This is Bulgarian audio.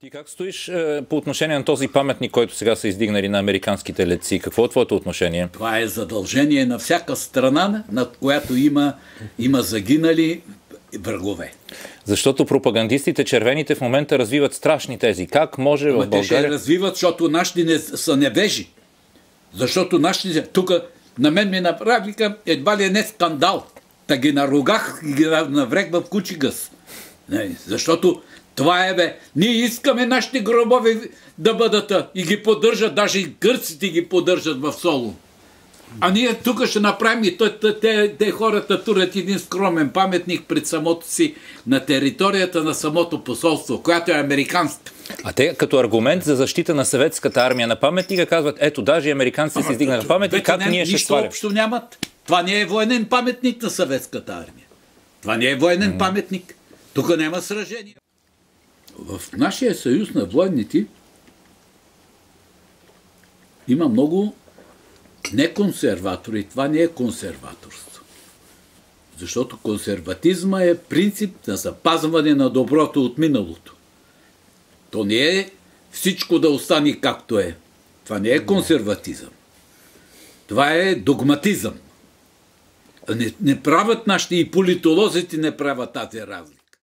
Ти как стоиш по отношение на този паметник, който сега са издигнали на американските летци? Какво е твоето отношение? Това е задължение на всяка страна, над която има загинали врагове. Защото пропагандистите червените в момента развиват страшни тези. Как може в България... Те ще развиват, защото нашите са невежи. Защото нашите... Тук на мен ми направиха едва ли не скандал. Та ги наругах и ги навреква в кучи гъс. Защото това е, бе. Ние искаме нашите гробове да бъдат и ги поддържат, даже и гърците ги поддържат в Солун. А ние тук ще направим и те хората турят един скромен паметник пред самото си на територията на самото посолство, която е американска. А те като аргумент за защита на съветската армия на паметника казват, ето даже и американците се издигнат на паметник, как ние ще свалим? Нищо общо нямат. Това не е военен паметник на съветската армия. Това не е военен паметник. Тук няма сражение. В нашия съюз на военните има много неконсерватори. Това не е консерваторство. Защото консерватизма е принцип на запазване на доброто от миналото. То не е всичко да остане както е. Това не е консерватизъм. Това е догматизъм. Не правят нашите и политолозите не правят тази разлика.